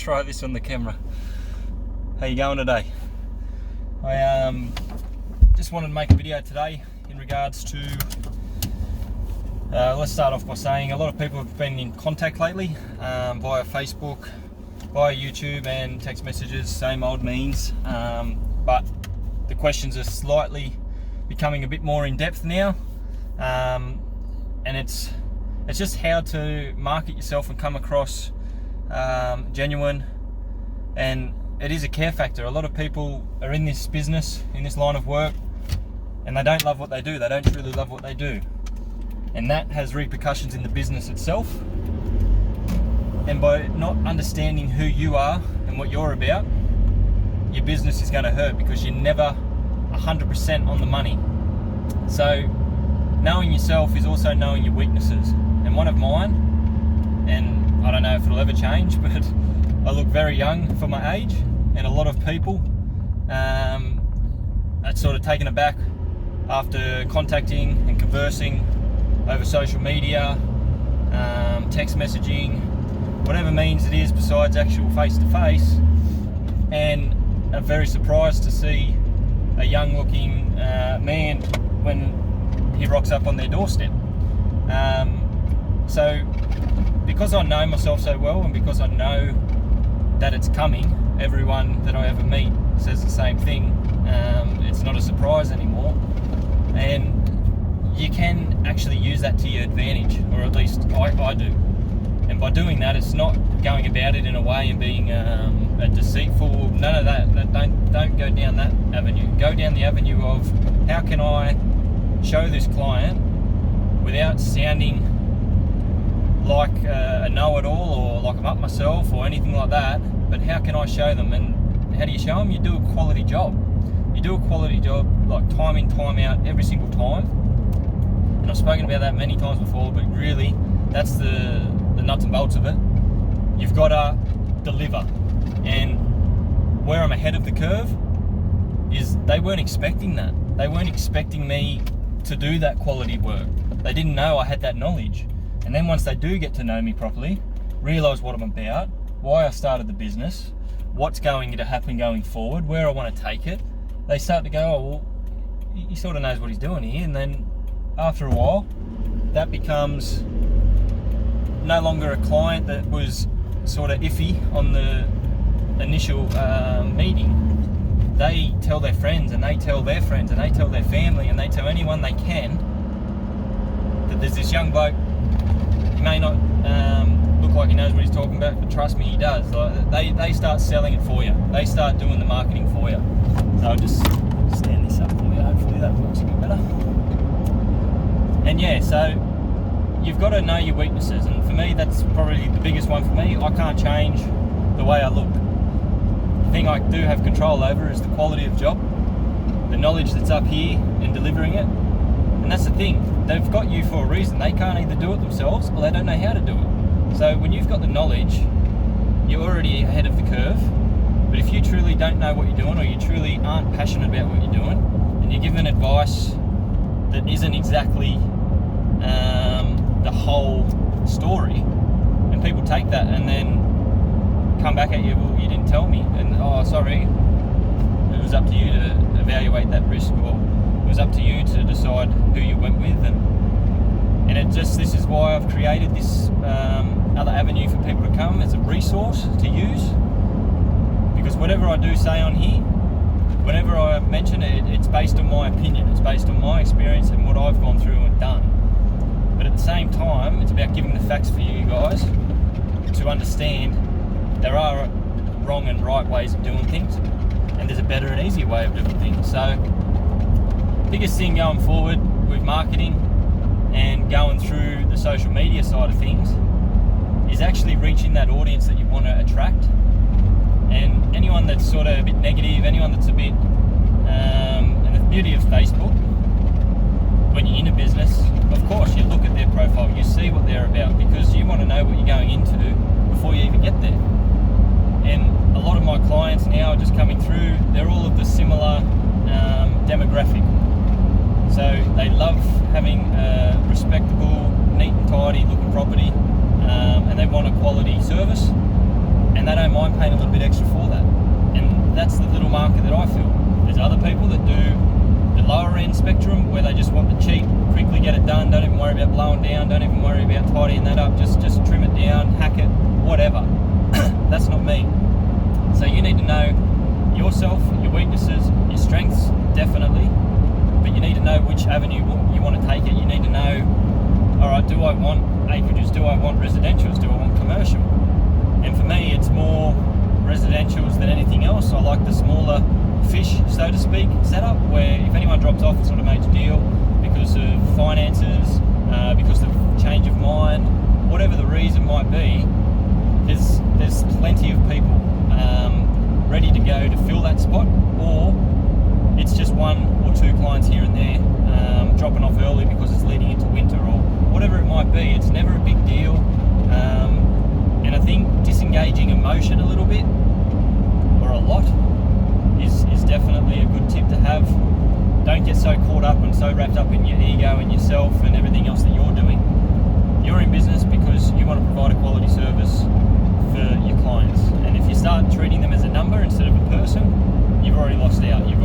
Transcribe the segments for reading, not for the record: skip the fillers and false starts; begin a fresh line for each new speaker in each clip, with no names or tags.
try this on the camera. How you going today? I just wanted to make a video today in regards to let's start off by saying a lot of people have been in contact lately via Facebook, via YouTube and text messages, same old means, but the questions are slightly becoming a bit more in depth now, and it's just how to market yourself and come across genuine. And it is a care factor. A lot of people are in this business, in this line of work, and they don't love what they do. They don't truly love what they do, and that has repercussions in the business itself. And by not understanding who you are and what you're about, your business is going to hurt, because you're never 100% on the money. So knowing yourself is also knowing your weaknesses, and one of mine, and I don't know if it'll ever change, but I look very young for my age, and a lot of people are sort of taken aback after contacting and conversing over social media, text messaging, whatever means it is besides actual face-to-face, and are very surprised to see a young looking man when he rocks up on their doorstep. So because I know myself so well, and because I know that it's coming, everyone that I ever meet says the same thing. It's not a surprise anymore, and you can actually use that to your advantage, or at least I do. And by doing that, it's not going about it in a way and being a deceitful, none of that. Don't go down that avenue. Go down the avenue of, how can I show this client without sounding like a know-it-all, or like I'm up myself or anything like that, but how can I show them? And how do you show them? You do a quality job. You do a quality job, like time in, time out, every single time. And I've spoken about that many times before, but really, that's the nuts and bolts of it. You've got to deliver. And where I'm ahead of the curve is they weren't expecting that. They weren't expecting me to do that quality work. They didn't know I had that knowledge. And then once they do get to know me properly, realise what I'm about, why I started the business, what's going to happen going forward, where I want to take it, they start to go, oh, well, he sort of knows what he's doing here. And then after a while, that becomes no longer a client that was sort of iffy on the initial meeting. They tell their friends, and they tell their friends, and they tell their family, and they tell anyone they can that there's this young bloke. He may not look like he knows what he's talking about, but trust me, he does. Like, they start selling it for you. They start doing the marketing for you. So I'll just stand this up for you. Hopefully that works a bit better. And yeah, so you've got to know your weaknesses, and for me, that's probably the biggest one for me. I can't change the way I look. The thing I do have control over is the quality of job, the knowledge that's up here, and delivering it. And that's the thing, they've got you for a reason. They can't either do it themselves, or they don't know how to do it. So when you've got the knowledge, you're already ahead of the curve. But if you truly don't know what you're doing, or you truly aren't passionate about what you're doing, and you're given advice that isn't exactly the whole story, and people take that and then come back at you, well, you didn't tell me, and oh, sorry, it was up to you to evaluate that risk, or it was up to you to decide who you went with. And it just, this is why I've created this other avenue for people to come as a resource to use, because whatever I do say on here, whenever I mention it, it's based on my opinion, it's based on my experience and what I've gone through and done. But at the same time, it's about giving the facts for you guys to understand there are wrong and right ways of doing things, and there's a better and easier way of doing things. So biggest thing going forward with marketing and going through the social media side of things is actually reaching that audience that you want to attract. And anyone that's sort of a bit negative, anyone that's a bit, and the beauty of Facebook, when you're in a business, of course you look at their profile, you see what they're about, because you want to know what you're going into before you even get there. And a lot of my clients now are just coming through, they're all of the similar demographic. So they love having a respectable, neat and tidy looking property, and they want a quality service. and they don't mind paying a little bit extra for that. And that's the little market that I feel. There's other people that do the lower end spectrum where they just want the cheap, quickly get it done, don't even worry about blowing down, don't even worry about tidying that up, just trim it down, hack it, whatever. That's not me. So you need to know yourself, your weaknesses, your strengths, definitely, but you need to know which avenue you want to take it. You need to know, all right, do I want acreages, do I want residentials, do I want commercial? And for me, it's more residentials than anything else. I like the smaller fish, so to speak, setup, where if anyone drops off, it's not a major deal because of finances, because of change of mind, whatever the reason might be. There's plenty of people ready to go to fill that spot, or it's just one or two clients here and there dropping off early because it's leading into winter or whatever it might be. It's never a big deal, and I think disengaging emotion a little bit or a lot is definitely a good tip to have. Don't get so caught up and so wrapped up in your ego and yourself and everything else that you're doing. You're in business because you want to provide a quality service for your clients, and if you start treating them as a number instead of a person, you've already lost out. You've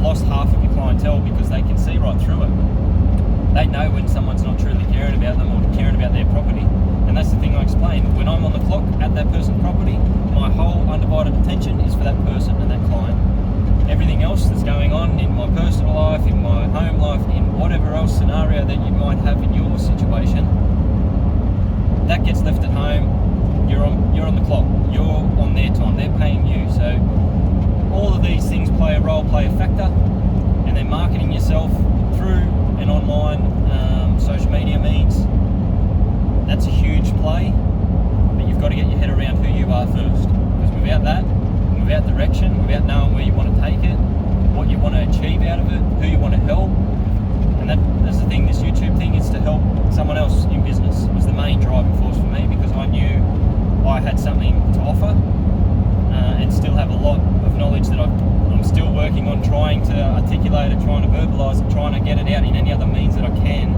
lost half of your clientele because they can see right through it. They know when someone's not truly caring about them or caring about their property. And that's the thing I explained. When I'm on the clock at that person's property, my whole undivided attention is for that person and that client. Everything else that's going on in my personal life, in my home life, in whatever else scenario that you might have in your situation, that gets left at home. You're on the clock. You're on their time. They're paying you. So all of these things play a factor, and then marketing yourself through an online social media means, that's a huge play, but you've got to get your head around who you are first, because without that, without direction, without knowing where you want to take it, what you want to achieve out of it, who you want to help, and that's the thing, this YouTube thing is to help someone else in business. It was the main driving force for me, because I knew I had something to offer, and still have a lot of knowledge that I'm still working on trying to articulate it, trying to verbalise it, trying to get it out in any other means that I can,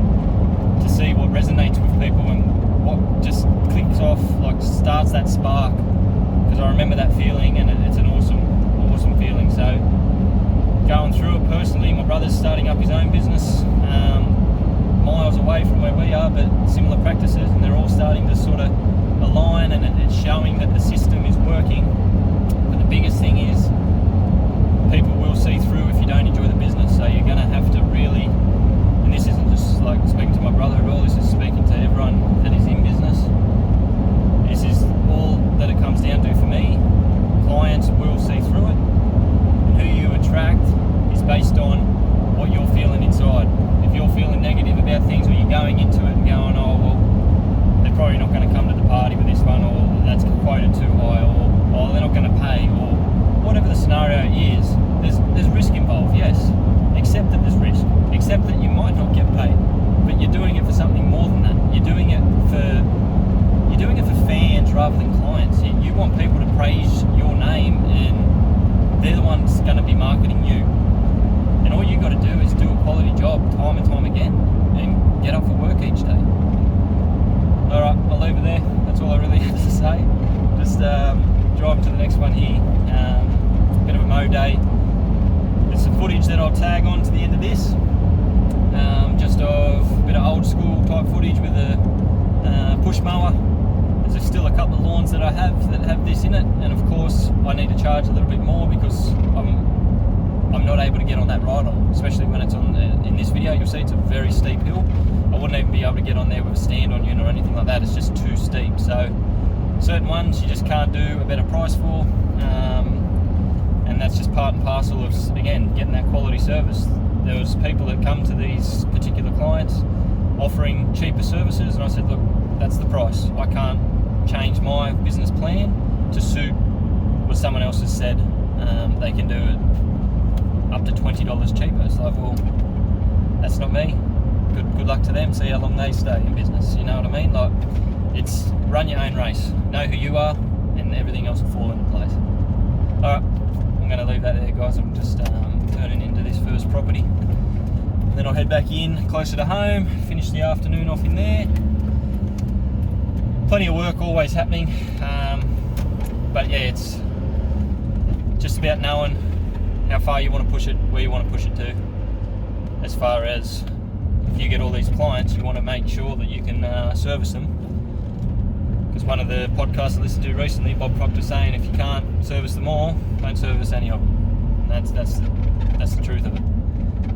to see what resonates with people and what just clicks off, like starts that spark, because I remember that feeling, and it's an awesome feeling. So going through it personally, my brother's starting up his own business miles away from where we are, but similar practices, and they're all starting to sort of align, and it's showing that the system is working. But the biggest thing is people will see through if you don't enjoy the business, so you're going to have to really, and this isn't just like speaking to my brother at all, this is speaking to everyone that is in business. This is all that it comes down to for me. Clients will see through it, and who you attract is based on what you're feeling inside. If you're feeling negative about things, or you're going into it and going, oh well, they're probably not going to come to the party with this one, or that's quoted too high, or oh, they're not going to pay, or whatever the scenario is, there's risk involved, yes. Accept that there's risk. Accept that you might not get paid, but you're doing it for something more than that. You're doing it for fans rather than clients. You want people to praise your name, and they're the ones going to be marketing you. And all you got to do is do a quality job time and time again, and get up for work each day. All right, I'll leave it there. That's all I really have to say. Just drive to the next one here. Bit of a mow day. There's some footage that I'll tag on to the end of this. Just of a bit of old school type footage with a push mower. There's still a couple of lawns that I have this in it, and of course I need to charge a little bit more because I'm not able to get on that ride-on, especially when it's on. In this video you'll see it's a very steep hill. I wouldn't even be able to get on there with a stand-on unit or anything like that. It's just too steep. So certain ones you just can't do a better price for, and that's just part and parcel of, again, getting that quality service. There was people that come to these particular clients offering cheaper services, and I said, look, that's the price. I can't change my business plan to suit what someone else has said. They can do it up to $20 cheaper. It's like, well, that's not me. Good luck to them. See how long they stay in business. You know what I mean? Like, it's run your own race. Know who you are, and everything else will fall into place. All right, I'm going to leave that there, guys. I'm just turning into this first property, and then I'll head back in closer to home. Finish the afternoon off in there. Plenty of work always happening. But yeah, it's just about knowing how far you want to push it, where you want to push it to. As far as if you get all these clients, you want to make sure that you can service them. Because one of the podcasts I listened to recently, Bob Proctor, saying if you can't service them all, don't service any of them. That's the truth of it.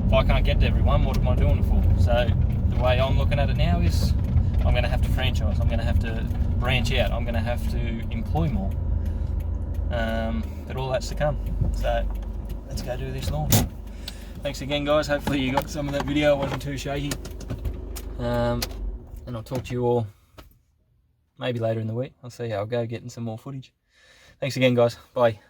If I can't get to everyone, what am I doing it for? So the way I'm looking at it now is I'm going to have to franchise. I'm going to have to branch out. I'm going to have to employ more. But all that's to come. So let's go do this lawn. Thanks again, guys. Hopefully you got some of that video. It wasn't too shaky. And I'll talk to you all maybe later in the week. I'll see how I go getting some more footage. Thanks again, guys. Bye.